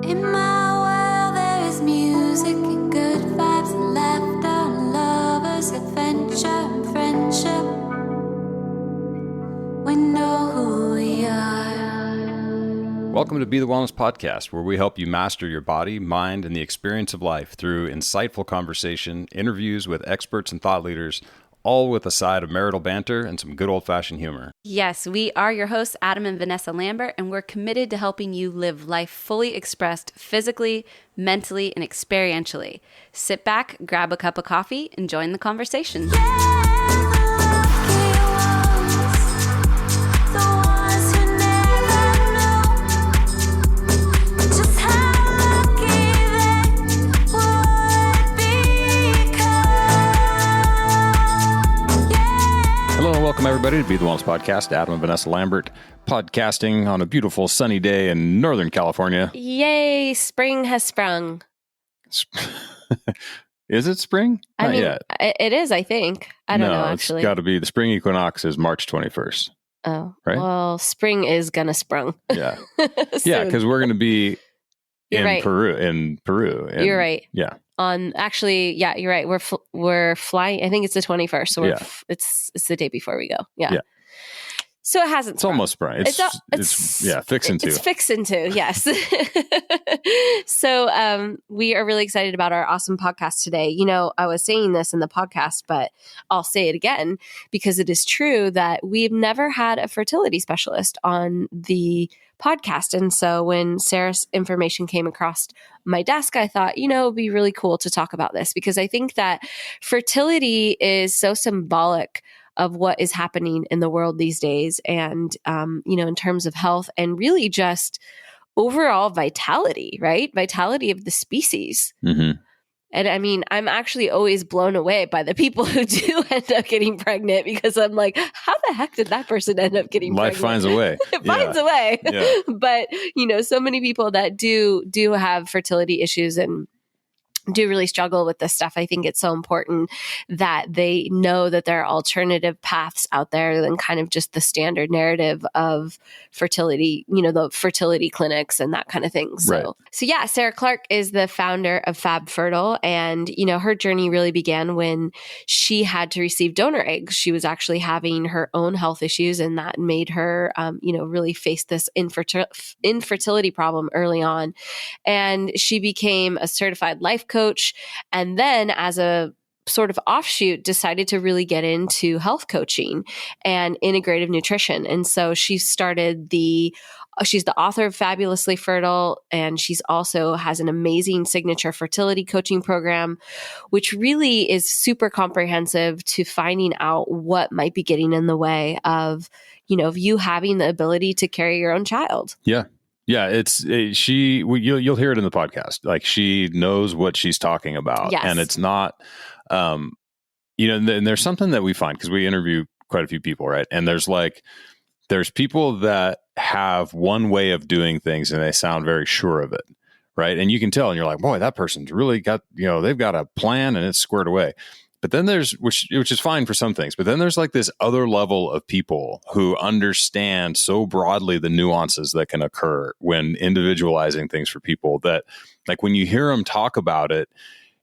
In my world there is music and good vibes and laughter and lovers, adventure and friendship. We know who we are. Welcome to Be the Wellness Podcast, where we help you master your body, mind, and the experience of life through insightful conversation, interviews with experts and thought leaders, all with a side of marital banter and some good old-fashioned humor. Yes, we are your hosts, Adam and Vanessa Lambert, and we're committed to helping you live life fully expressed physically, mentally, and experientially. Sit back, grab a cup of coffee, and join the conversation. Hello and welcome everybody to Be the Wellness Podcast. Adam and Vanessa Lambert podcasting on a beautiful sunny day in Northern California. Yay, spring has sprung. Is it spring? Not yet. It is, I think. I don't know, actually. It's got to be, the spring equinox is March 21st. Oh, right? Well, spring is gonna sprung. Yeah. Yeah, because we're going to be in right. Peru. You're right. Yeah. You're right. We're flying. I think it's the 21st. So it's the day before we go. Yeah. So it hasn't. It's almost spring. It's fixing to. It's fixing to. Yes. So we are really excited about our awesome podcast today. You know, I was saying this in the podcast, but I'll say it again because it is true that we've never had a fertility specialist on the podcast. And so when Sarah's information came across my desk, I thought, it would be really cool to talk about this because I think that fertility is so symbolic of what is happening in the world these days. And, in terms of health and really just overall vitality, right? Vitality of the species. Mm-hmm. And I mean, I'm actually always blown away by the people who do end up getting pregnant because I'm like, how the heck did that person end up getting pregnant? Life finds a way. It finds a way. Yeah. But, so many people that do have fertility issues and do really struggle with this stuff. I think it's so important that they know that there are alternative paths out there than kind of just the standard narrative of fertility, the fertility clinics and that kind of thing. So Sarah Clark is the founder of Fab Fertile. And, her journey really began when she had to receive donor eggs. She was actually having her own health issues and that made her, really face this infertility problem early on. And she became a certified life coach. And then as a sort of offshoot, decided to really get into health coaching and integrative nutrition. And so she's the author of Fabulously Fertile, and she's also has an amazing signature fertility coaching program, which really is super comprehensive to finding out what might be getting in the way of, of you having the ability to carry your own child. Yeah. Yeah, you'll hear it in the podcast. Like she knows what she's talking about, yes. And it's not, and there's something that we find because we interview quite a few people, right? And there's people that have one way of doing things and they sound very sure of it, right? And you can tell, and you're like, boy, that person's really got, they've got a plan and it's squared away. But then there's, which is fine for some things, but then there's like this other level of people who understand so broadly the nuances that can occur when individualizing things for people that like when you hear them talk about it,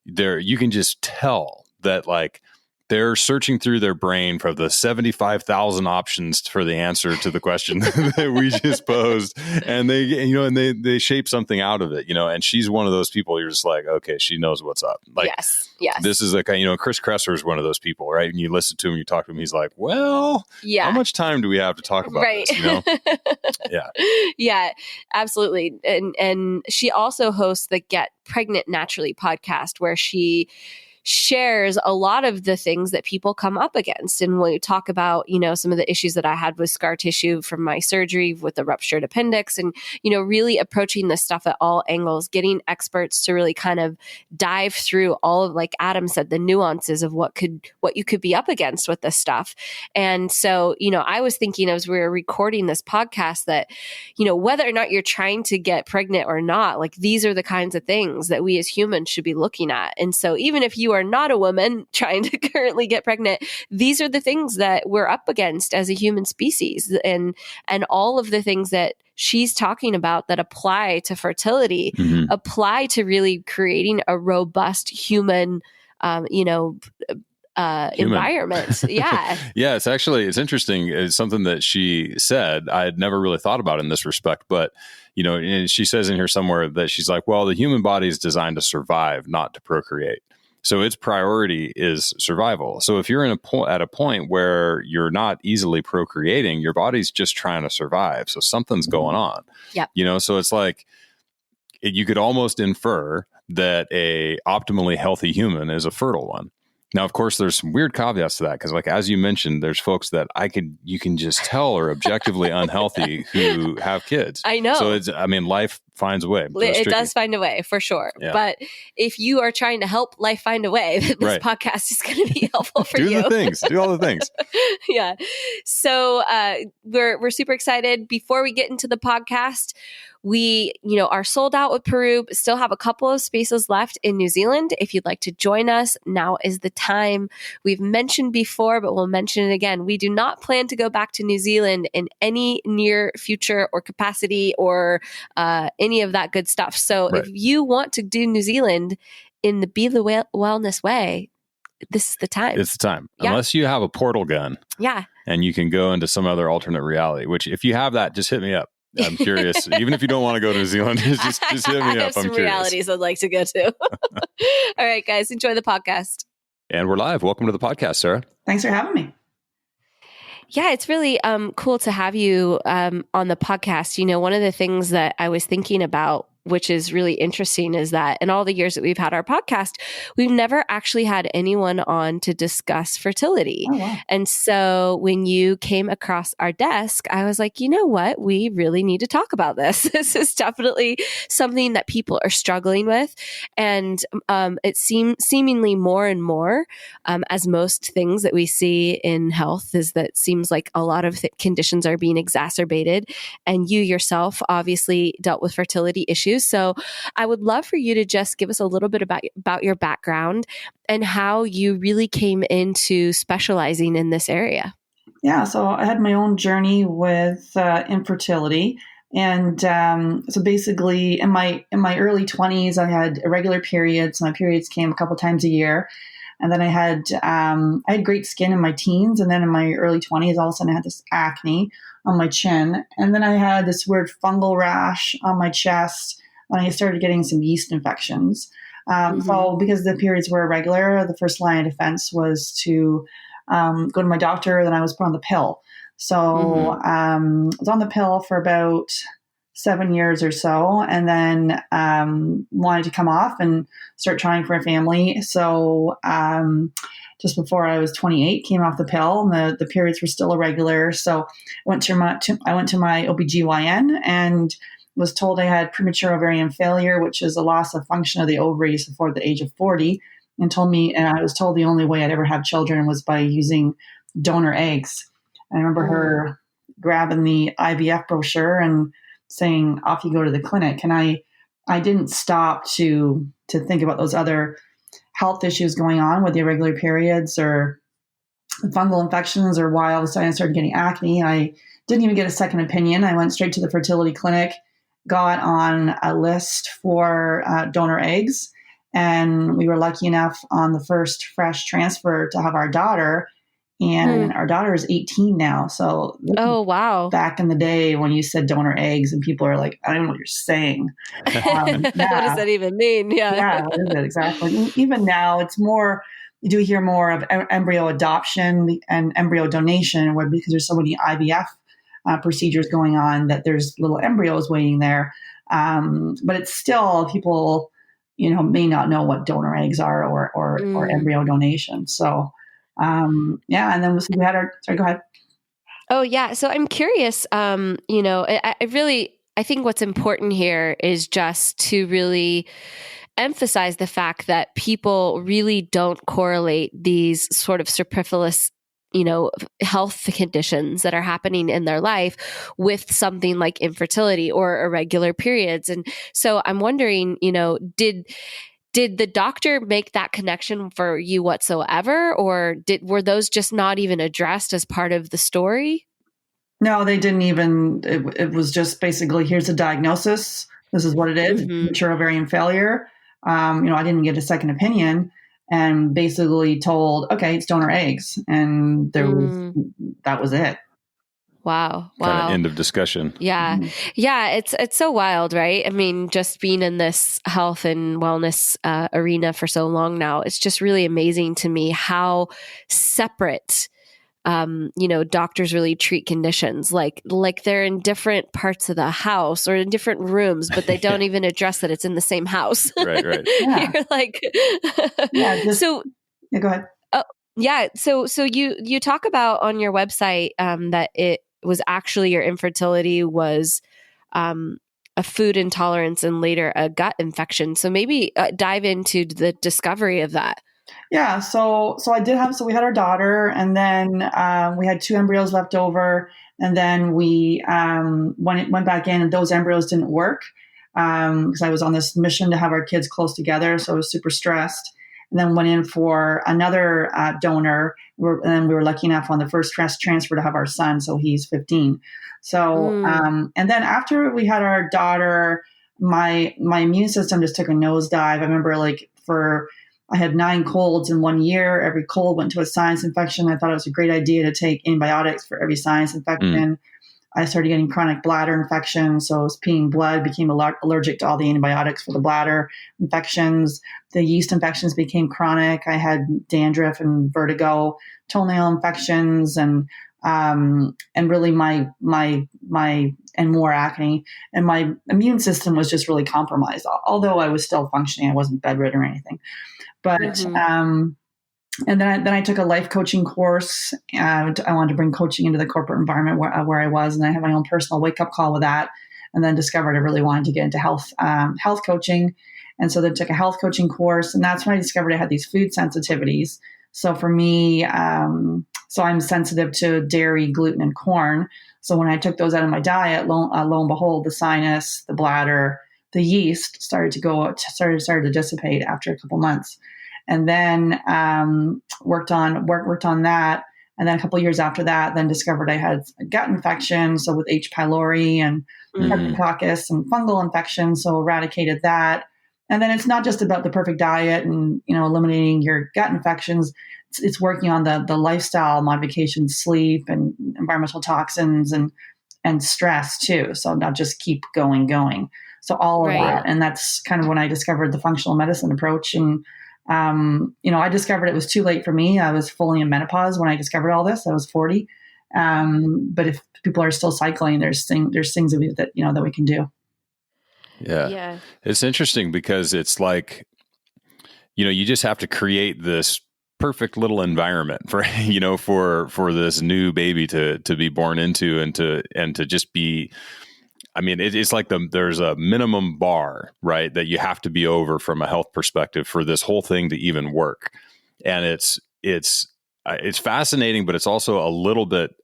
you can just tell that like they're searching through their brain for the 75,000 options for the answer to the question that we just posed. And they shape something out of it, and she's one of those people you're just like, okay, she knows what's up. Like, yes. This is like, Chris Kresser is one of those people, right? And you listen to him, you talk to him, he's like, well, how much time do we have to talk about this? Yeah. Yeah, absolutely. And she also hosts the Get Pregnant Naturally podcast where she shares a lot of the things that people come up against. And when we talk about, some of the issues that I had with scar tissue from my surgery with the ruptured appendix and, really approaching this stuff at all angles, getting experts to really kind of dive through all of, like Adam said, the nuances of what you could be up against with this stuff. And so, I was thinking as we were recording this podcast that, whether or not you're trying to get pregnant or not, like these are the kinds of things that we as humans should be looking at. And so even if you are not a woman trying to currently get pregnant, these are the things that we're up against as a human species. And all of the things that she's talking about that apply to fertility apply to really creating a robust human, environment. Yeah. Yeah. It's interesting. It's something that she said I had never really thought about in this respect, but and she says in here somewhere that she's like, well, the human body is designed to survive, not to procreate. So its priority is survival. So if you're at a point where you're not easily procreating, your body's just trying to survive. So something's going on. Yep. So it's like you could almost infer that a optimally healthy human is a fertile one. Now, of course, there's some weird caveats to that because, like, as you mentioned, there's folks that you can just tell are objectively unhealthy who have kids. I know. So life finds a way. So it does find a way for sure. Yeah. But if you are trying to help life find a way, this podcast is going to be helpful for you. Do all the things. Yeah. So we're super excited. Before we get into the podcast, we, are sold out with Peru, but still have a couple of spaces left in New Zealand. If you'd like to join us, now is the time. We've mentioned before, but we'll mention it again. We do not plan to go back to New Zealand in any near future or capacity or any of that good stuff. So if you want to do New Zealand in the Be the Wellness way, this is the time. It's the time. Yeah. Unless you have a portal gun. Yeah. And you can go into some other alternate reality, which if you have that, just hit me up. I'm curious. Even if you don't want to go to New Zealand, just hit me up. I have some realities I'd like to go to. All right, guys, enjoy the podcast. And we're live. Welcome to the podcast, Sarah. Thanks for having me. Yeah, it's really cool to have you on the podcast. One of the things that I was thinking about, which is really interesting, is that in all the years that we've had our podcast, we've never actually had anyone on to discuss fertility. Oh, wow. And so when you came across our desk, I was like, you know what? We really need to talk about this. This is definitely something that people are struggling with. And it seemingly more and more, as most things that we see in health, is that it seems like a lot of conditions are being exacerbated. And you yourself obviously dealt with fertility issues. So I would love for you to just give us a little bit about your background and how you really came into specializing in this area. Yeah, so I had my own journey with infertility. And so basically in my early 20s, I had irregular periods. My periods came a couple times a year. And then I had great skin in my teens. And then in my early 20s, all of a sudden I had this acne on my chin. And then I had this weird fungal rash on my chest. And I started getting some yeast infections. So because the periods were irregular, the first line of defense was to go to my doctor. Then I was put on the pill. So I was on the pill for about 7 years or so, and then wanted to come off and start trying for a family. So just before I was 28, came off the pill, and the periods were still irregular. So I went to my OBGYN and was told I had premature ovarian failure, which is a loss of function of the ovaries before the age of 40, and I was told the only way I'd ever have children was by using donor eggs. I remember her grabbing the IVF brochure and saying, off you go to the clinic. And I didn't stop to think about those other health issues going on with the irregular periods or fungal infections, or why all of a sudden I started getting acne. I didn't even get a second opinion. I went straight to the fertility clinic, got on a list for donor eggs. And we were lucky enough on the first fresh transfer to have our daughter. And our daughter is 18 now. So oh, wow. Back in the day when you said donor eggs and people are like, I don't know what you're saying. What does that even mean? Yeah, what is it exactly? Even now it's more, you do hear more of embryo adoption and embryo donation, where because there's so many IVF procedures going on that there's little embryos waiting there. But it's still, people, may not know what donor eggs are or embryo donation. So, and then we had sorry, go ahead. Oh yeah. So I'm curious, I think what's important here is just to really emphasize the fact that people really don't correlate these sort of superfluous, health conditions that are happening in their life with something like infertility or irregular periods. And so I'm wondering, did Did the doctor make that connection for you whatsoever, or were those just not even addressed as part of the story? No, they didn't even. It was just basically, here's a diagnosis. This is what it is. Mm-hmm. Premature ovarian failure. I didn't get a second opinion, and basically told, okay, it's donor eggs, and that was it. Wow. Kind of end of discussion. Yeah. Yeah. It's so wild, right? I mean, just being in this health and wellness arena for so long now, it's just really amazing to me how separate, doctors really treat conditions. Like they're in different parts of the house or in different rooms, but they don't even address that it's in the same house. Right. Yeah. You're like, go ahead. Oh, yeah. So you talk about on your website that it was actually your infertility was a food intolerance and later a gut infection. So maybe dive into the discovery of that. Yeah. So we had our daughter, and then we had 2 embryos left over, and then we went back in, and those embryos didn't work because I was on this mission to have our kids close together. So I was super stressed. And then went in for another donor. And then we were lucky enough on the first transfer to have our son. So he's 15. So, and then after we had our daughter, my immune system just took a nosedive. I remember I had 9 colds in 1 year. Every cold went to a sinus infection. I thought it was a great idea to take antibiotics for every sinus infection. I started getting chronic bladder infections. So I was peeing blood, became allergic to all the antibiotics for the bladder infections. The yeast infections became chronic. I had dandruff and vertigo, toenail infections, and really my and more acne. And my immune system was just really compromised. Although I was still functioning, I wasn't bedridden or anything. But and then I took a life coaching course. I wanted to bring coaching into the corporate environment where I was, and I had my own personal wake up call with that. And then discovered I really wanted to get into health coaching, and so then took a health coaching course, and that's when I discovered I had these food sensitivities. So for me, so I'm sensitive to dairy, gluten, and corn. So when I took those out of my diet, lo and behold, the sinus, the bladder, the yeast started to dissipate after a couple months. And then worked on that. And then a couple of years after that, then discovered I had a gut infection. So with H. pylori and Streptococcus and fungal infection. So eradicated that. And then it's not just about the perfect diet and, eliminating your gut infections. It's working on the lifestyle modifications, sleep and environmental toxins and stress too. So not just keep going. So all of that. And that's kind of when I discovered the functional medicine approach. And I discovered it was too late for me. I was fully in menopause when I discovered all this. I was 40. But if people are still cycling, there's things that we can do. Yeah. It's interesting because it's like, you just have to create this perfect little environment for, for this new baby to be born into and to just be. I mean, it's like there's a minimum bar, right, that you have to be over from a health perspective for this whole thing to even work. And it's fascinating, but it's also a little bit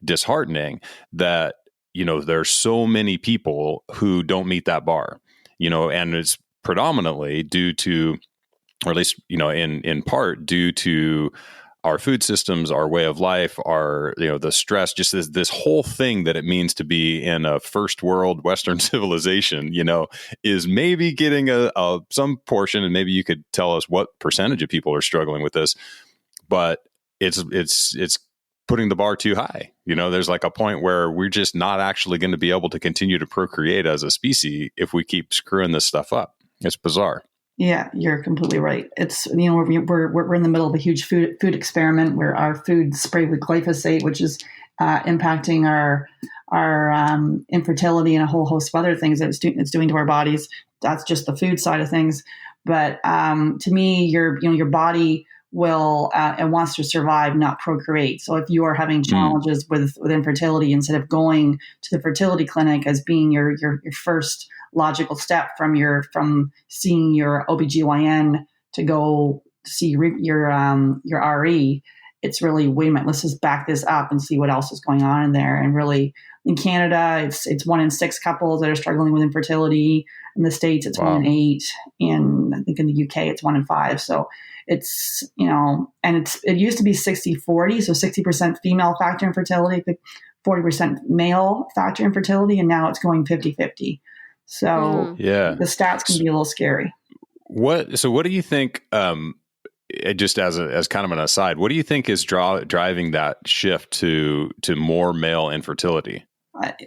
disheartening that, there's so many people who don't meet that bar, and it's predominantly due to, or at least, in part due to our food systems, our way of life, our, the stress, just this whole thing that it means to be in a first world Western civilization, is maybe getting some portion, and maybe you could tell us what percentage of people are struggling with this, but it's putting the bar too high. There's like a point where we're just not actually going to be able to continue to procreate as a species if we keep screwing this stuff up. It's bizarre. Yeah, you're completely right. It's, we're in the middle of a huge food experiment where our food sprayed with glyphosate, which is impacting our infertility and a whole host of other things that it's doing to our bodies. That's just the food side of things. But to me, your body will and wants to survive, not procreate. So if you are having challenges with infertility, instead of going to the fertility clinic as being your first logical step from seeing your OBGYN to go see your RE, it's really, wait a minute, let's just back this up and see what else is going on in there, and really In Canada, it's 1 in 6 couples that are struggling with infertility. In the States, it's 1 in 8. I think in the UK, it's 1 in 5. So it's, and it used to be 60-40. So 60% female factor infertility, 40% male factor infertility. And now it's going 50-50. So the stats can be a little scary. So what do you think, just as kind of an aside, what do you think is driving that shift to more male infertility?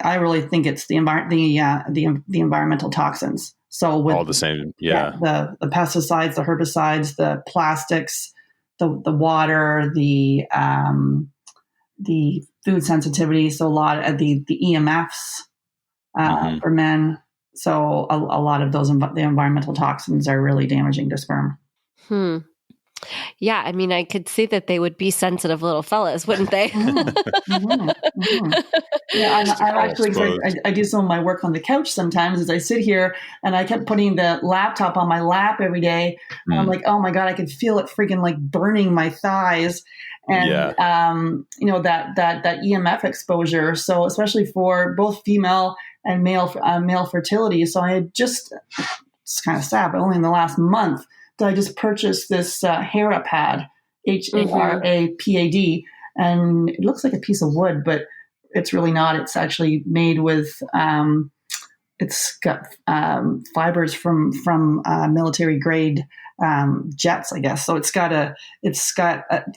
I really think it's the environmental toxins. So with all the same, the pesticides, the herbicides, the plastics, the water, the food sensitivity. So a lot of the EMFs for men. So a lot of the environmental toxins are really damaging to sperm. Yeah, I mean, I could see that they would be sensitive little fellas, wouldn't they? Yeah, I'm actually, I do some of my work on the couch sometimes as I sit here, and I kept putting the laptop on my lap every day. And I'm like, oh my God, I could feel it freaking like burning my thighs. And, that EMF exposure. So especially for both female and male fertility. So I had it's kind of sad, but only in the last month, I just purchased this Harapad, HARAPAD, and it looks like a piece of wood, but it's really not. It's actually made with, it's got fibers from military grade jets, I guess. So it's got I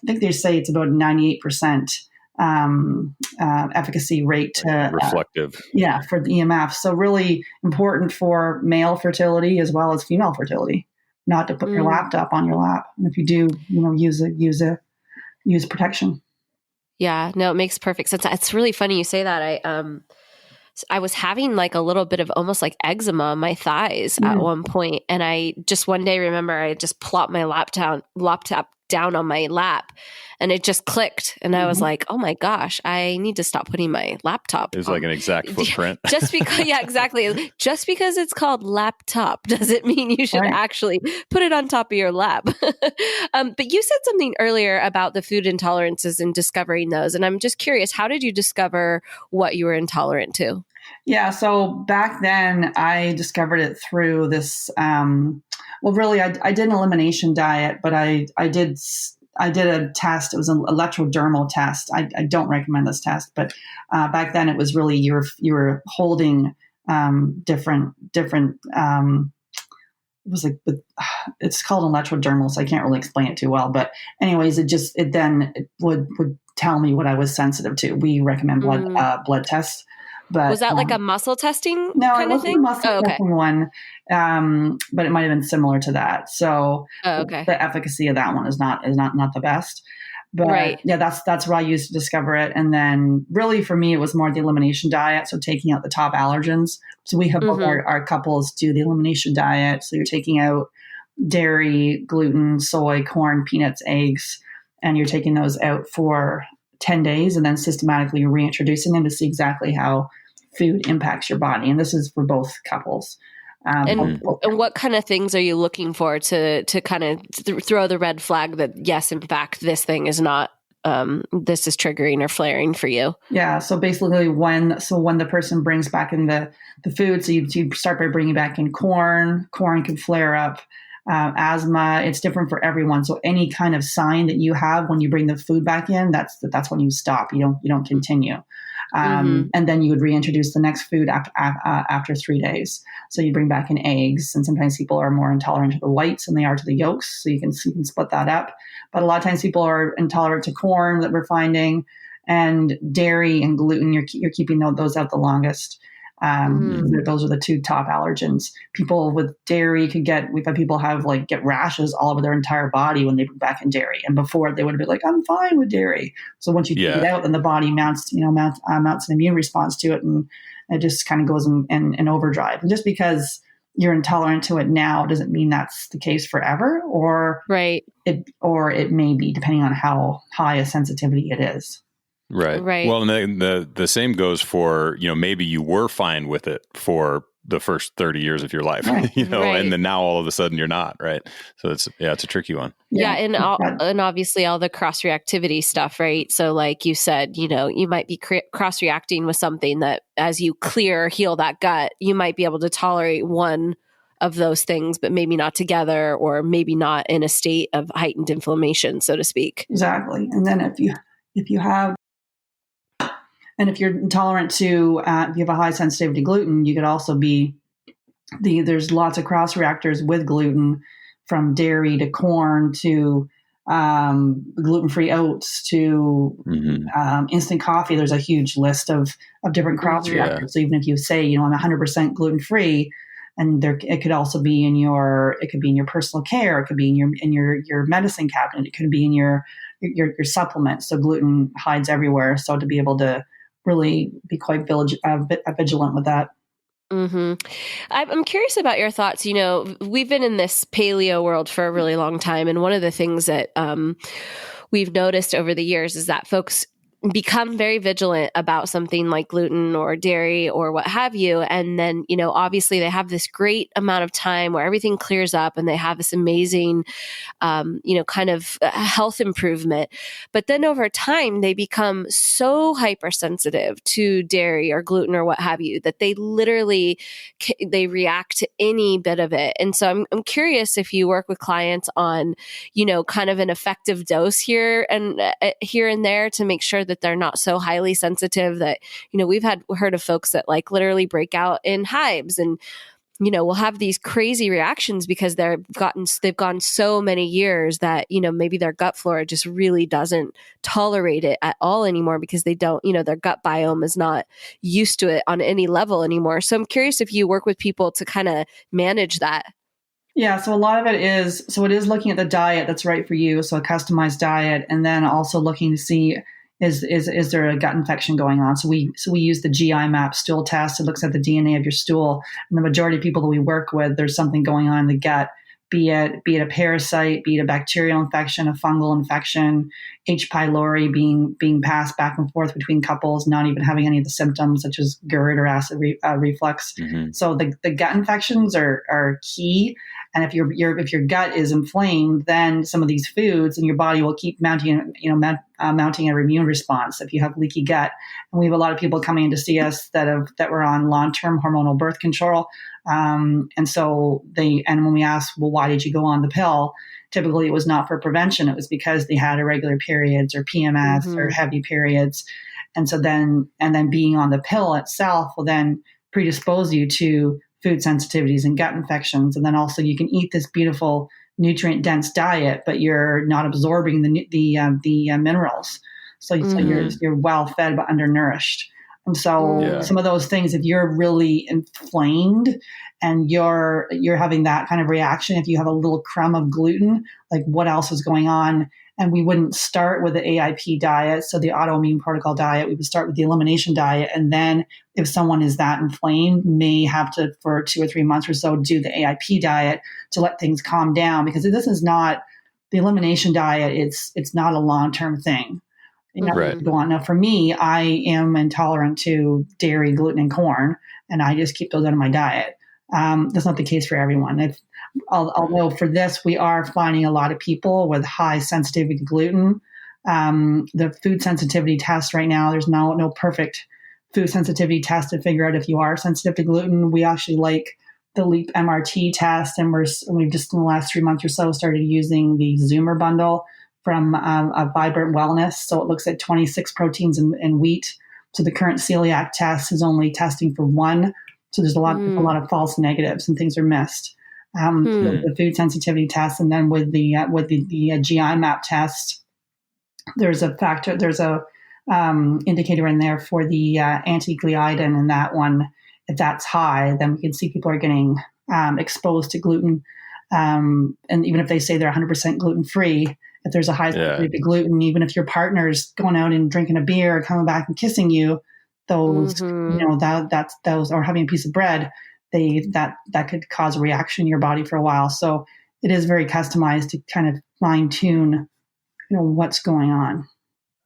think they say it's about 98% efficacy rate to reflective. For the EMF. So really important for male fertility as well as female fertility. Not to put your laptop on your lap. And if you do, use protection. Yeah, no, it makes perfect sense. It's really funny you say that. I was having like a little bit of almost like eczema on my thighs at one point. And I just one day remember I just plopped my laptop down on my lap and it just clicked. And I was like, oh my gosh, I need to stop putting my laptop. It was like an exact footprint. Just because, exactly. Just because it's called laptop doesn't mean you should actually put it on top of your lap. But you said something earlier about the food intolerances and discovering those. And I'm just curious, how did you discover what you were intolerant to? Yeah. So back then I discovered it through this, really, I did an elimination diet, but I did a test. It was an electrodermal test. I don't recommend this test, but back then it was really you were holding different. It was like it's called electrodermal, so I can't really explain it too well. But anyways, it would tell me what I was sensitive to. We recommend blood tests. But, was that like a muscle testing no, kind it of thing? A muscle testing one, but it might have been similar to that. So the efficacy of that one is not the best. But that's what I used to discover it. And then really for me, it was more the elimination diet. So taking out the top allergens. So we have both our couples do the elimination diet. So you're taking out dairy, gluten, soy, corn, peanuts, eggs, and you're taking those out for 10 days and then systematically reintroducing them to see exactly how food impacts your body. And this is for both couples. And what kind of things are you looking for to kind of throw the red flag that, yes, in fact, this thing is not, this is triggering or flaring for you? Yeah. So basically when the person brings back in the food, so you start by bringing back in corn can flare up. Asthma, it's different for everyone. So any kind of sign that you have when you bring the food back in, that's when you stop. You don't continue. And then you would reintroduce the next food after 3 days. So you bring back in eggs, and sometimes people are more intolerant to the whites than they are to the yolks. So you can split that up. But a lot of times people are intolerant to corn that we're finding, and dairy and gluten. You're keeping those out the longest. Those are the two top allergens. People with dairy we've had people get rashes all over their entire body when they bring back in dairy. And before they would have been like, I'm fine with dairy. So once you take it out, then the body mounts an immune response to it. And it just kind of goes in overdrive. And just because you're intolerant to it now doesn't mean that's the case forever, or it may be, depending on how high a sensitivity it is. Right. Well, and the same goes for, maybe you were fine with it for the first 30 years of your life, Right. Right. and then now all of a sudden you're not, right? So it's a tricky one. Yeah. And obviously all the cross reactivity stuff, right? So like you said, you might be cross reacting with something that as you heal that gut, you might be able to tolerate one of those things, but maybe not together, or maybe not in a state of heightened inflammation, so to speak. Exactly. And then if you're intolerant to, if you have a high sensitivity to gluten, you could also be there's lots of cross reactors with gluten, from dairy to corn to gluten-free oats to instant coffee. There's a huge list of different cross reactors. So even if you say, I'm 100% gluten-free, and it could also be in your personal care, it could be in your medicine cabinet, it could be in your supplements. So gluten hides everywhere. So to be able to really be quite vigilant with that. Mm-hmm. I'm curious about your thoughts. We've been in this paleo world for a really long time. And one of the things that we've noticed over the years is that folks become very vigilant about something like gluten or dairy or what have you. And then, obviously they have this great amount of time where everything clears up and they have this amazing, kind of health improvement. But then over time, they become so hypersensitive to dairy or gluten or what have you, that they literally, they react to any bit of it. And so I'm curious if you work with clients on, kind of an effective dose here and there to make sure that they're not so highly sensitive that, we've heard of folks that like literally break out in hives and, will have these crazy reactions because they've gone so many years that, maybe their gut flora just really doesn't tolerate it at all anymore because they don't, their gut biome is not used to it on any level anymore. So I'm curious if you work with people to kind of manage that. Yeah, so a lot of it is looking at the diet that's right for you, so a customized diet, and then also looking to see is there a gut infection going on. So we use the GI map stool test. It looks at the DNA of your stool, and the majority of people that we work with, there's something going on in the gut, be it a parasite, be it a bacterial infection, a fungal infection, H. pylori being passed back and forth between couples, not even having any of the symptoms such as GERD or acid reflux. Mm-hmm. So the gut infections are key. And if your gut is inflamed, then some of these foods in your body will keep mounting an immune response. If you have leaky gut, and we have a lot of people coming in to see us that were on long-term hormonal birth control, and when we ask, well, why did you go on the pill? Typically, it was not for prevention. It was because they had irregular periods or PMS or heavy periods, and then being on the pill itself will then predispose you to food sensitivities and gut infections. And then also you can eat this beautiful nutrient dense diet, but you're not absorbing the minerals. So you're well fed but undernourished. And so some of those things, if you're really inflamed and you're having that kind of reaction, if you have a little crumb of gluten, like what else is going on? And we wouldn't start with the AIP diet, so the autoimmune protocol diet. We would start with the elimination diet. And then if someone is that inflamed, may have to, for 2 or 3 months or so, do the AIP diet to let things calm down. Because this is not the elimination diet. It's not a long-term thing. Right. Go on. Now, for me, I am intolerant to dairy, gluten, and corn, and I just keep those out of my diet. That's not the case for everyone. Although for this, we are finding a lot of people with high sensitivity to gluten. The food sensitivity test right now, there's no perfect food sensitivity test to figure out if you are sensitive to gluten. We actually like the LEAP MRT test, and we've just in the last 3 months or so started using the Zoomer bundle from a Vibrant Wellness. So it looks at 26 proteins in wheat. So the current celiac test is only testing for 1. So there's a lot of false negatives and things are missed. The food sensitivity test, and then with the GI map test, there's a indicator in there for the anti-gliadin, and that one, if that's high, then we can see people are getting exposed to gluten. And even if they say they're 100% gluten free, if there's a high sensitivity to gluten, even if your partner's going out and drinking a beer, coming back and kissing you, those those, or having a piece of bread, that could cause a reaction in your body for a while. So it is very customized to kind of fine tune, what's going on.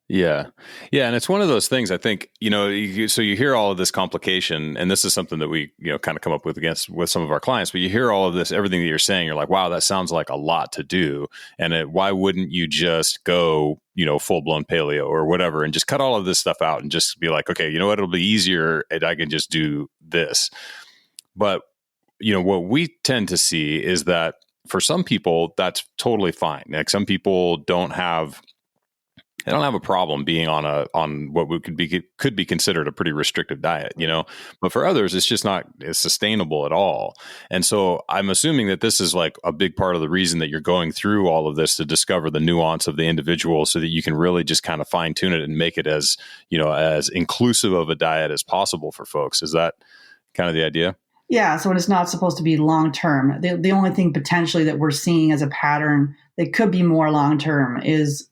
Yeah. Yeah. And it's one of those things, I think, so you hear all of this complication, and this is something that we, kind of come up with with some of our clients, but you hear all of this, everything that you're saying, you're like, wow, that sounds like a lot to do. And why wouldn't you just go, full blown paleo or whatever, and just cut all of this stuff out and just be like, okay, you know what, it'll be easier and I can just do this. But, what we tend to see is that for some people, that's totally fine. Like some people don't have a problem being on what could be considered a pretty restrictive diet, but for others, it's just not sustainable at all. And so I'm assuming that this is like a big part of the reason that you're going through all of this, to discover the nuance of the individual so that you can really just kind of fine tune it and make it as, as inclusive of a diet as possible for folks. Is that kind of the idea? Yeah. So it's not supposed to be long-term. The only thing potentially that we're seeing as a pattern that could be more long-term is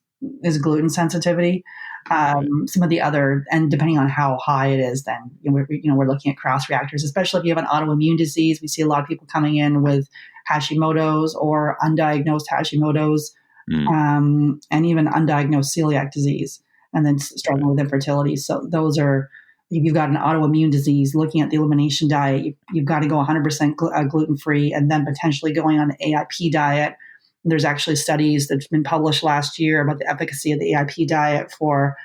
gluten sensitivity. Some of the other, and depending on how high it is, then we're looking at cross reactors, especially if you have an autoimmune disease. We see a lot of people coming in with Hashimoto's or undiagnosed Hashimoto's, and even undiagnosed celiac disease, and then struggling with infertility. So those are, if you've got an autoimmune disease, looking at the elimination diet, you've got to go 100% gluten-free, and then potentially going on an AIP diet. There's actually studies that's been published last year about the efficacy of the AIP diet for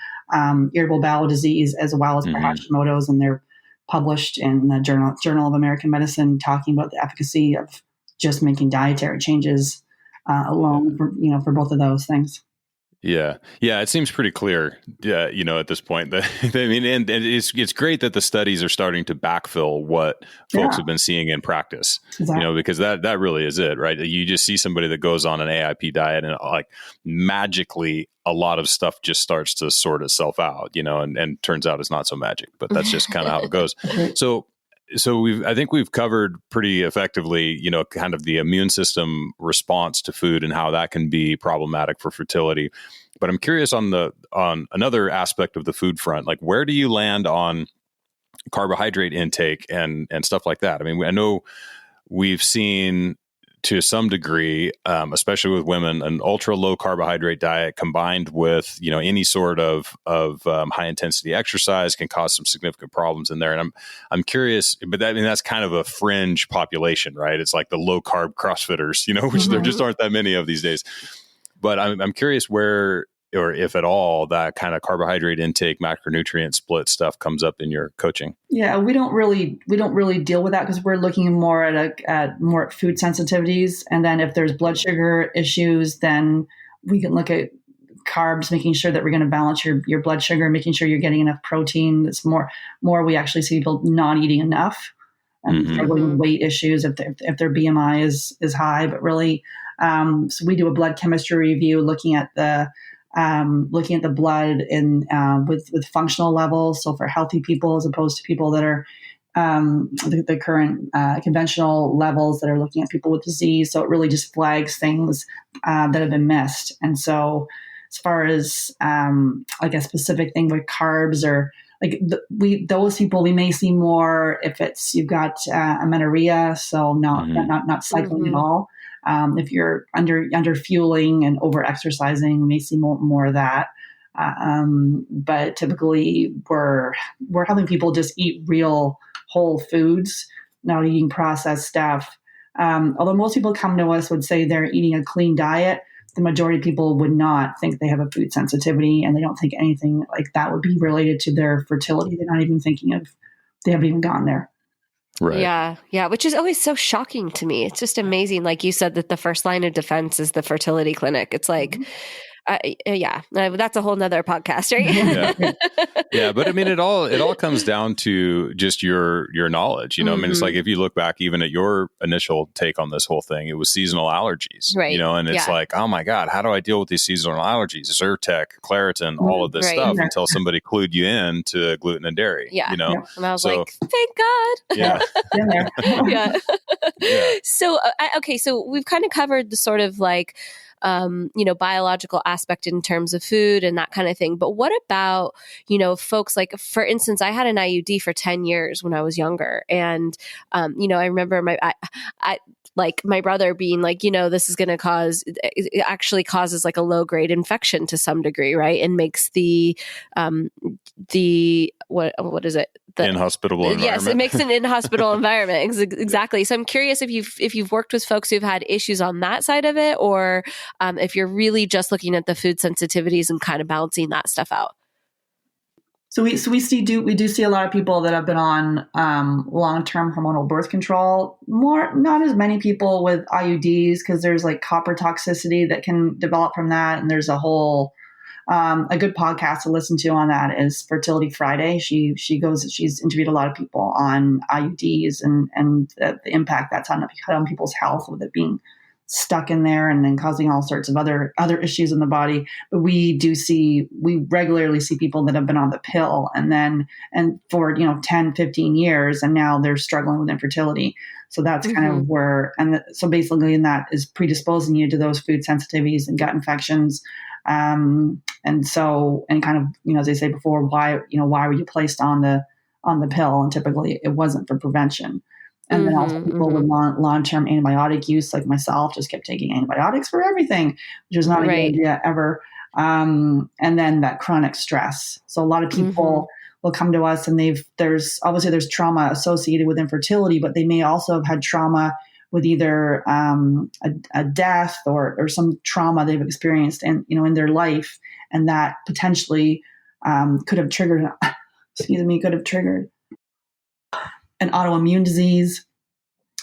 irritable bowel disease as well as for Hashimoto's, and they're published in the Journal of American Medicine, talking about the efficacy of just making dietary changes alone for both of those things. Yeah. Yeah. It seems pretty clear, at this point that, and it's great that the studies are starting to backfill what folks have been seeing in practice, exactly. Because that really is it, right? You just see somebody that goes on an AIP diet and like magically a lot of stuff just starts to sort itself out, and turns out it's not so magic, but that's just kind of how it goes. So I think we've covered pretty effectively, kind of the immune system response to food and how that can be problematic for fertility. But I'm curious on another aspect of the food front, like where do you land on carbohydrate intake and stuff like that? I mean, I know we've seen to some degree, especially with women, an ultra low carbohydrate diet combined with, any sort of high intensity exercise can cause some significant problems in there. And I'm curious, but that's kind of a fringe population, right? It's like the low carb CrossFitters, which there just aren't that many of these days. But I'm curious where, or if at all, that kind of carbohydrate intake, macronutrient split stuff comes up in your coaching. Yeah, we don't really deal with that because we're looking more at food sensitivities, and then if there's blood sugar issues, then we can look at carbs, making sure that we're going to balance your blood sugar, making sure you're getting enough protein. It's more we actually see people not eating enough and struggling with weight issues if their BMI is high. But really, so we do a blood chemistry review looking at the blood in with functional levels. So for healthy people, as opposed to people that are the current conventional levels that are looking at people with disease. So it really just flags things that have been missed. And so as far as like a specific thing with carbs or like those people, we may see more if you've got amenorrhea, so not cycling at all. If you're under fueling and over exercising, we may see more of that. But typically we're helping people just eat real whole foods, not eating processed stuff. Although most people come to us would say they're eating a clean diet, the majority of people would not think they have a food sensitivity, and they don't think anything like that would be related to their fertility. They're not even thinking they haven't even gone there. Right. Yeah. Yeah. Which is always so shocking to me. It's just amazing. Like you said, that the first line of defense is the fertility clinic. It's like, that's a whole nother podcast, right? Yeah. But I mean, it all comes down to just your knowledge, I mean, it's like, if you look back even at your initial take on this whole thing, it was seasonal allergies, right? And it's like, oh my God, how do I deal with these seasonal allergies? Zyrtec, Claritin, all of this stuff until somebody clued you in to gluten and dairy, And I was like, thank God. Yeah. So, so we've kind of covered the sort of like, biological aspect in terms of food and that kind of thing. But what about, folks like, for instance, I had an IUD for 10 years when I was younger. And, I remember like my brother being like, this is going to cause, it actually causes like a low grade infection to some degree, right? And makes what is it? Inhospitable environment. Yes, it makes an inhospitable environment. Exactly. So I'm curious if you've worked with folks who've had issues on that side of it, or if you're really just looking at the food sensitivities and kind of balancing that stuff out. So we do see a lot of people that have been on long-term hormonal birth control. Not as many people with IUDs, because there's like copper toxicity that can develop from that, and there's a whole a good podcast to listen to on that is Fertility Friday. She's interviewed a lot of people on IUDs and the impact that's on people's health, with it being stuck in there and then causing all sorts of other issues in the body. But we regularly see people that have been on the pill and for 10, 15 years, and now they're struggling with infertility. So that's kind of where, so basically, and that is predisposing you to those food sensitivities and gut infections. And kind of, as I say before, why were you placed on the pill? And typically it wasn't for prevention. And then also people with long-term antibiotic use, like myself, just kept taking antibiotics for everything, which was not a good idea ever. And then that chronic stress. So a lot of people will come to us, and there's trauma associated with infertility, but they may also have had trauma with either a death or some trauma they've experienced in their life, and that potentially could have triggered an autoimmune disease,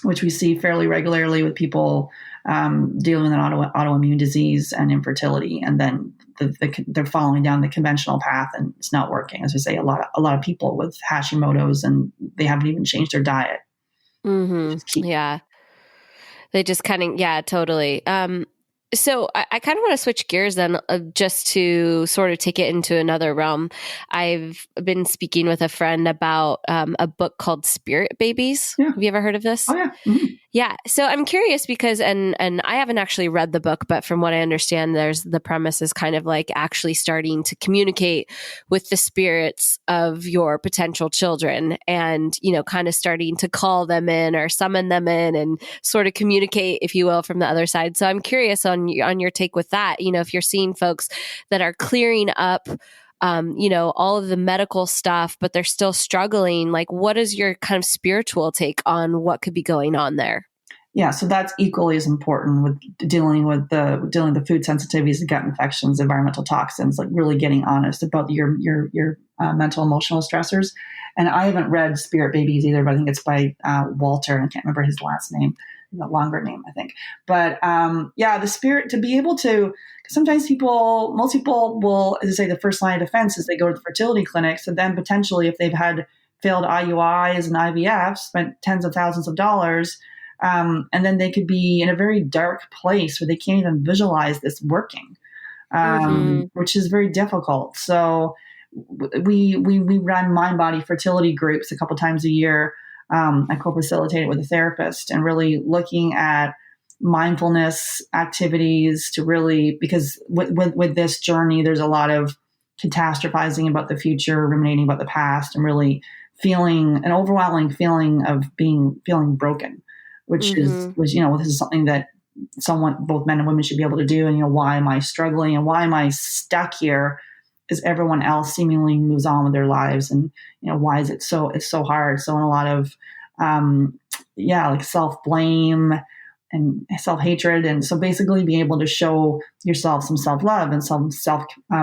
which we see fairly regularly with people dealing with an autoimmune disease and infertility, and then they're following down the conventional path and it's not working. As we say, a lot of people with Hashimoto's, and they haven't even changed their diet. Yeah. They just kind of, yeah, totally. So I kind of want to switch gears then, just to sort of take it into another realm. I've been speaking with a friend about a book called Spirit Babies. Yeah. Have you ever heard of this? Oh, yeah. Mm-hmm. Yeah. So I'm curious because, and I haven't actually read the book, but from what I understand, the premise is kind of like actually starting to communicate with the spirits of your potential children and, kind of starting to call them in or summon them in and sort of communicate, if you will, from the other side. So I'm curious on your take with that, if you're seeing folks that are clearing up all of the medical stuff, but they're still struggling. Like, what is your kind of spiritual take on what could be going on there? Yeah, so that's equally as important with dealing with the food sensitivities, the gut infections, environmental toxins, like really getting honest about your mental, emotional stressors. And I haven't read Spirit Babies either, but I think it's by Walter, and I can't remember his last name, the longer name, I think. But the spirit, to be able to, sometimes most people will, as I say, the first line of defense is they go to the fertility clinics, and then potentially if they've had failed IUIs and IVF, spent tens of thousands of dollars, and then they could be in a very dark place where they can't even visualize this working, which is very difficult. So we run mind-body fertility groups a couple times a year. I co-facilitate it with a therapist, and really looking at mindfulness activities to really, because with this journey, there's a lot of catastrophizing about the future, ruminating about the past, and really feeling an overwhelming feeling of feeling broken, which is this is something that both men and women should be able to do. And why am I struggling, and why am I stuck here? As everyone else seemingly moves on with their lives, and why is it's so hard? So in a lot of like self-blame and self-hatred, and so basically being able to show yourself some self-love and some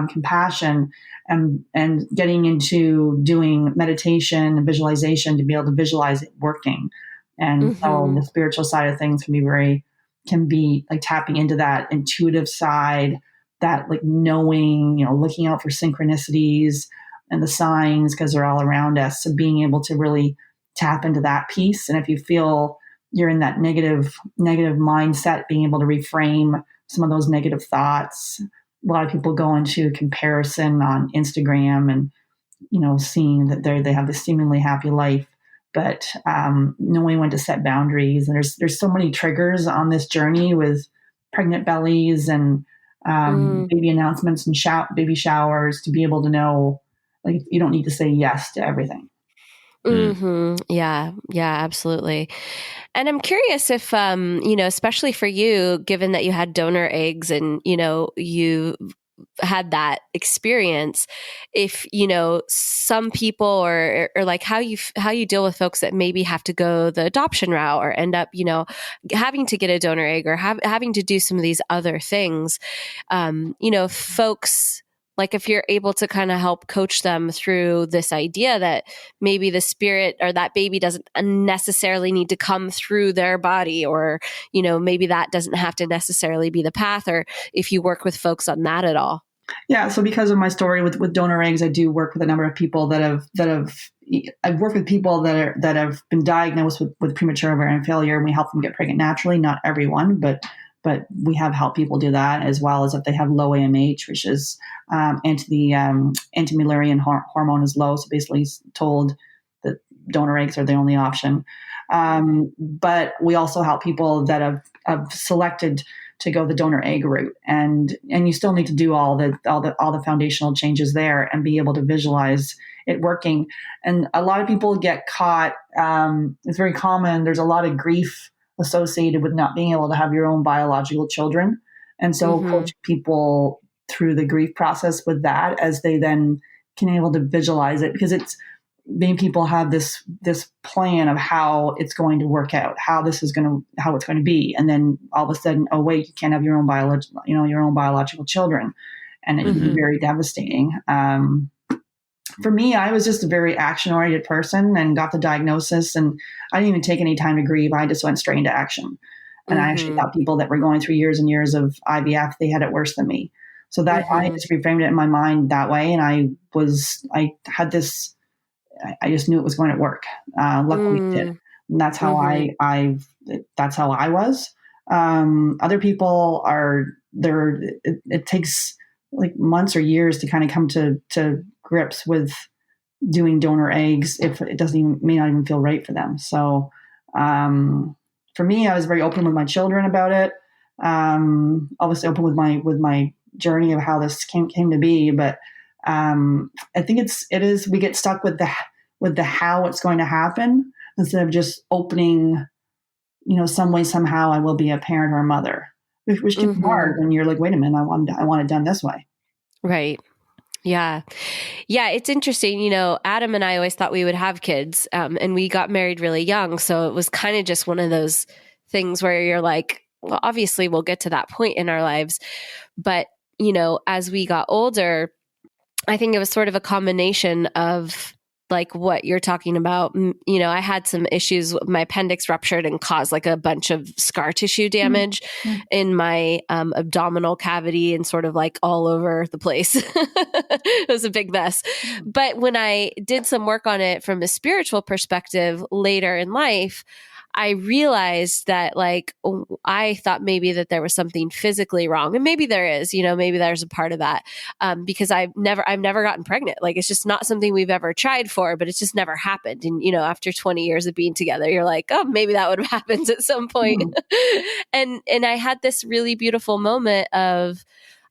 compassion, and getting into doing meditation and visualization to be able to visualize it working. And so the spiritual side of things can be like tapping into that intuitive side, that like knowing, looking out for synchronicities and the signs, because they're all around us. So being able to really tap into that piece. And if you feel you're in that negative mindset, being able to reframe some of those negative thoughts. A lot of people go into comparison on Instagram and, seeing that they have this seemingly happy life, but knowing when to set boundaries. And there's so many triggers on this journey with pregnant bellies and baby announcements and baby showers, to be able to know, like, you don't need to say yes to everything. Yeah, absolutely. And I'm curious if, especially for you, given that you had donor eggs and, you had that experience, if, some people or like how you deal with folks that maybe have to go the adoption route or end up, having to get a donor egg or having to do some of these other things, folks, like if you're able to kind of help coach them through this idea that maybe the spirit or that baby doesn't necessarily need to come through their body, or, maybe that doesn't have to necessarily be the path, or if you work with folks on that at all. Yeah. So because of my story with donor eggs, I do work with a number of people I've worked with people that have been diagnosed with premature ovarian failure, and we help them get pregnant naturally. Not everyone, but we have helped people do that, as well as if they have low AMH, which is anti-Mullerian hormone is low. So basically he's told that donor eggs are the only option. But we also help people that have selected to go the donor egg route, and you still need to do all the foundational changes there and be able to visualize it working. And a lot of people get caught. It's very common. There's a lot of grief associated with not being able to have your own biological children. And so coaching people through the grief process with that, as they then can be able to visualize it, because it's many people have this plan of how it's going to work out, how it's going to be. And then all of a sudden, oh wait, you can't have your own biological children. And it can be very devastating. For me, I was just a very action-oriented person and got the diagnosis, and I didn't even take any time to grieve. I just went straight into action. And I actually thought people that were going through years and years of IVF, they had it worse than me. So that I just reframed it in my mind that way. And I just knew it was going to work. Luckily it did. And that's how that's how I was. Other people are there. It takes like months or years to kind of come to grips with doing donor eggs if it may not even feel right for them. So for me, I was very open with my children about it. Obviously open with my journey of how this came to be, but I think it is we get stuck with the how it's going to happen instead of just opening, some way, somehow I will be a parent or a mother, which can be hard when you're like, wait a minute, I want it done this way. Right. Yeah. Yeah. It's interesting. Adam and I always thought we would have kids, and we got married really young. So it was kind of just one of those things where you're like, well, obviously we'll get to that point in our lives. But, as we got older, I think it was sort of a combination of like what you're talking about. I had some issues. My appendix ruptured and caused like a bunch of scar tissue damage in my abdominal cavity and sort of like all over the place. It was a big mess. But when I did some work on it from a spiritual perspective later in life, I realized that I thought maybe that there was something physically wrong, and maybe there is, maybe there's a part of that, because I've never gotten pregnant. Like, it's just not something we've ever tried for, but it's just never happened. And, after 20 years of being together, you're like, oh, maybe that would have happened at some point. And I had this really beautiful moment of,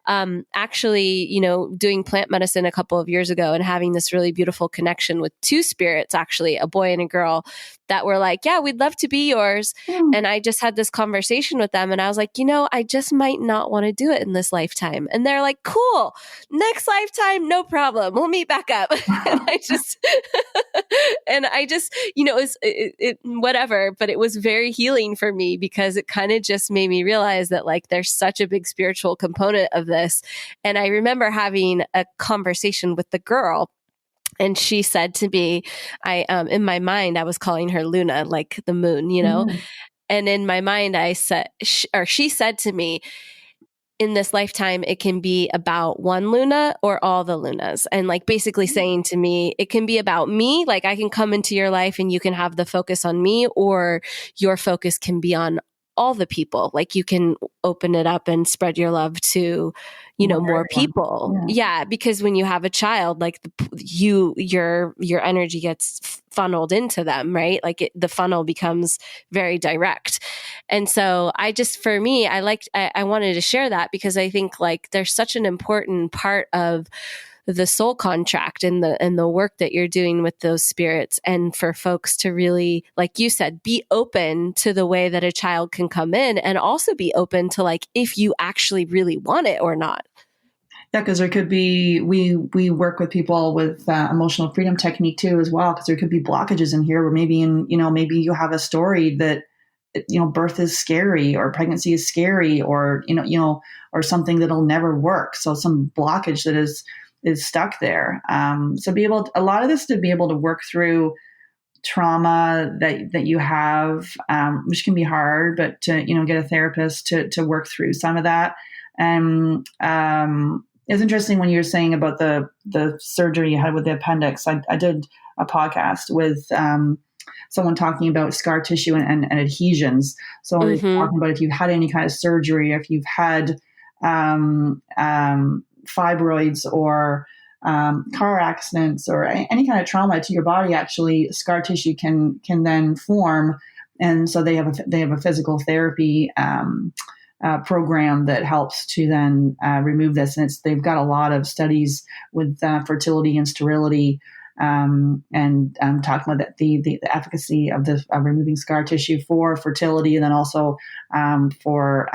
actually, doing plant medicine a couple of years ago and having this really beautiful connection with two spirits, actually, a boy and a girl, that were like, yeah, we'd love to be yours. And I just had this conversation with them, and I was like, I just might not want to do it in this lifetime. And they're like, cool, next lifetime, no problem. We'll meet back up. And I just, it was whatever, but it was very healing for me, because it kind of just made me realize that there's such a big spiritual component of this. And I remember having a conversation with the girl, and she said to me, in my mind, I was calling her Luna, like the moon, and in my mind, she said to me, in this lifetime, it can be about one Luna or all the Lunas. And basically saying to me, it can be about me. I can come into your life and you can have the focus on me, or your focus can be on all the people. You can open it up and spread your love to, more people. Yeah. Because when you have a child, your energy gets funneled into them, right? The funnel becomes very direct. And so for me, I wanted to share that, because I think there's such an important part of the soul contract and the work that you're doing with those spirits, and for folks to really, like you said, be open to the way that a child can come in, and also be open to like if you actually really want it or not. Yeah, because there could be, we work with people with emotional freedom technique too as well, because there could be blockages in here where maybe maybe you have a story that, birth is scary or pregnancy is scary, or, or something that'll never work. So some blockage that is stuck there. So a lot of this to be able to work through trauma that you have, which can be hard, but to, get a therapist to work through some of that. And, it's interesting when you were saying about the surgery you had with the appendix. I did a podcast with someone talking about scar tissue and adhesions. So I was talking about if you've had any kind of surgery, if you've had fibroids or car accidents or any kind of trauma to your body, actually scar tissue can then form. And so they have a physical therapy program that helps to then remove this. And they've got a lot of studies with fertility and sterility, and talking about the efficacy of removing scar tissue for fertility, and then also for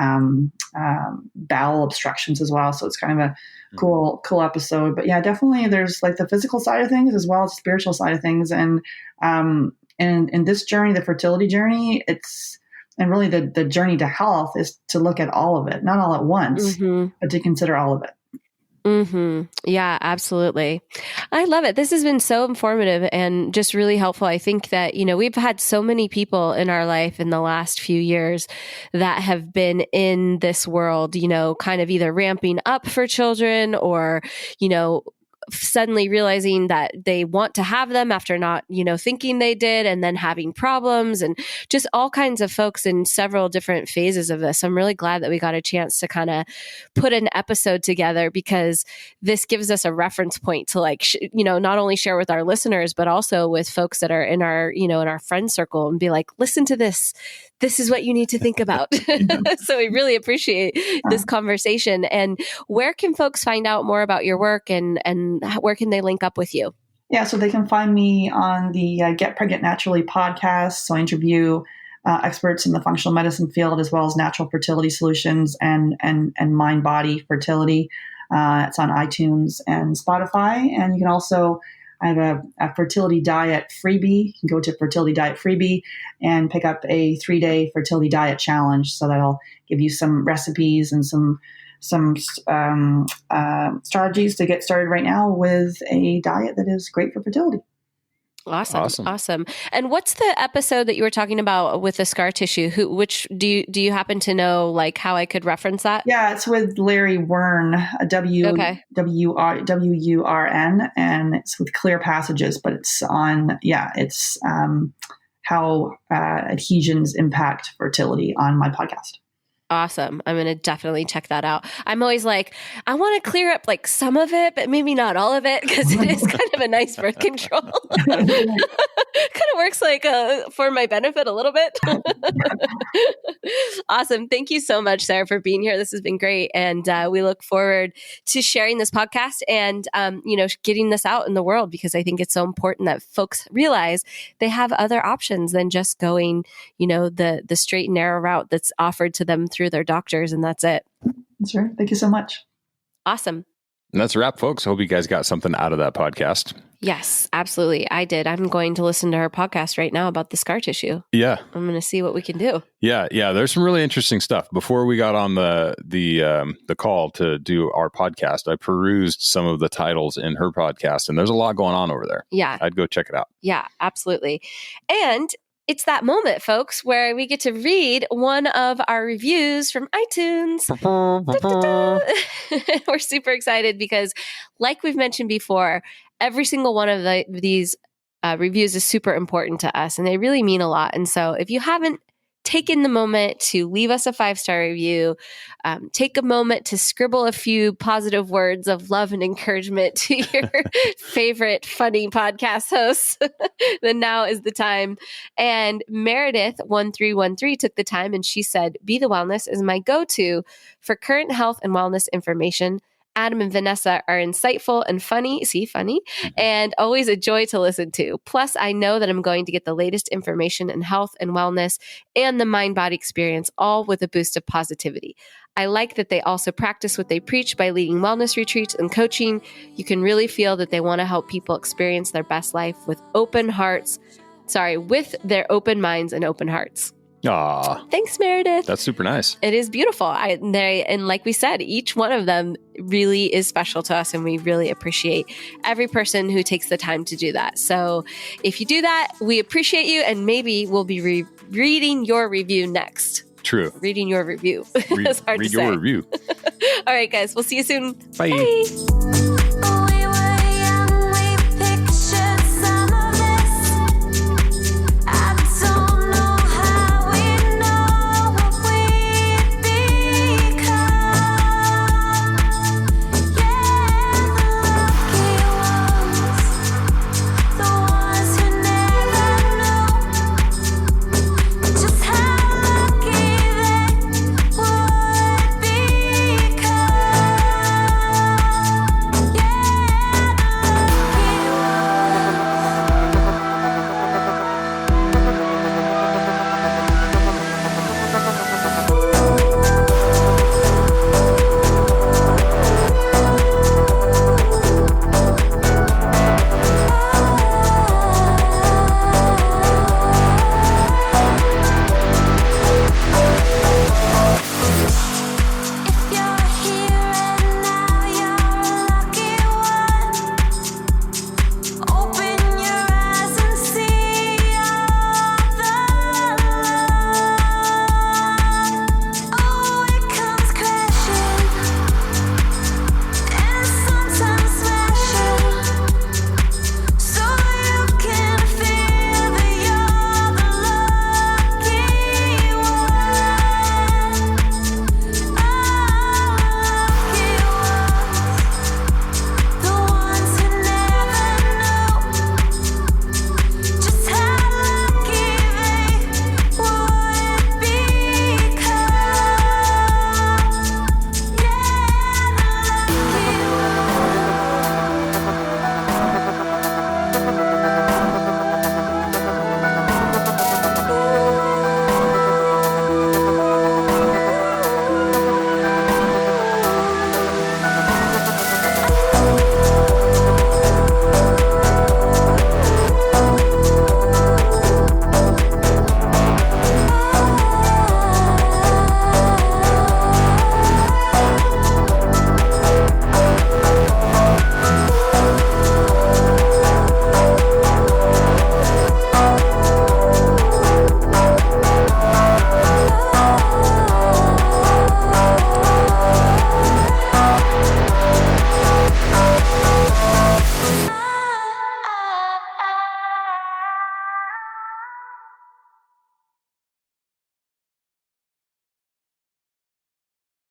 bowel obstructions as well. So it's kind of a cool episode. But yeah, definitely there's like the physical side of things as well as the spiritual side of things. And in this journey, the fertility journey, and really the journey to health is to look at all of it, not all at once, but to consider all of it. Yeah, absolutely. I love it. This has been so informative and just really helpful. I think that, we've had so many people in our life in the last few years that have been in this world, kind of either ramping up for children or, suddenly realizing that they want to have them after not, thinking they did, and then having problems, and just all kinds of folks in several different phases of this. I'm really glad that we got a chance to kind of put an episode together, because this gives us a reference point to not only share with our listeners, but also with folks that are in our, in our friend circle, and be like, listen to this. This is what you need to think about. So we really appreciate this conversation. And where can folks find out more about your work, and where can they link up with you? Yeah, so they can find me on the Get Pregnant Naturally podcast. So I interview experts in the functional medicine field, as well as natural fertility solutions and mind-body fertility. It's on iTunes and Spotify. And you can also, I have a fertility diet freebie. You can go to Fertility Diet Freebie and pick up a 3-day fertility diet challenge. So that'll give you some recipes and some strategies to get started right now with a diet that is great for fertility. Awesome. And what's the episode that you were talking about with the scar tissue? Which do you happen to know, like how I could reference that? Yeah, it's with Larry Wurn, WURN, and it's with Clear Passages, but it's on, it's how adhesions impact fertility on my podcast. Awesome. I'm going to definitely check that out. I'm always like, I want to clear up like some of it, but maybe not all of it, because it is kind of a nice birth control. Kind of works like for my benefit a little bit. Awesome. Thank you so much, Sarah, for being here. This has been great. And we look forward to sharing this podcast and, getting this out in the world, because I think it's so important that folks realize they have other options than just going, the straight and narrow route that's offered to them through their doctors, and that's it. That's right. Thank you so much. Awesome. And that's a wrap, folks. Hope you guys got something out of that podcast. Yes, absolutely. I did. I'm going to listen to her podcast right now about the scar tissue. Yeah. I'm going to see what we can do. Yeah. There's some really interesting stuff. Before we got on the call to do our podcast, I perused some of the titles in her podcast, and there's a lot going on over there. Yeah. I'd go check it out. Yeah, absolutely. And it's that moment, folks, where we get to read one of our reviews from iTunes. We're super excited because, like we've mentioned before, every single one of these reviews is super important to us, and they really mean a lot. And so if you haven't taken the moment to leave us a 5-star review, take a moment to scribble a few positive words of love and encouragement to your favorite funny podcast hosts, then now is the time. And Meredith1313 took the time, and she said, Be the Wellness is my go-to for current health and wellness information, Adam and Vanessa are insightful and funny, and always a joy to listen to. Plus, I know that I'm going to get the latest information in health and wellness and the mind-body experience, all with a boost of positivity. I like that they also practice what they preach by leading wellness retreats and coaching. You can really feel that they want to help people experience their best life with with their open minds and open hearts. Aw, Thanks, Meredith. that's super nice. It is beautiful. And like we said, each one of them really is special to us, and we really appreciate every person who takes the time to do that. So if you do that, we appreciate you, and maybe we'll be reading your review next. True. Reading your review. It's hard to say. Read your review. All right, guys. We'll see you soon. Bye. Bye.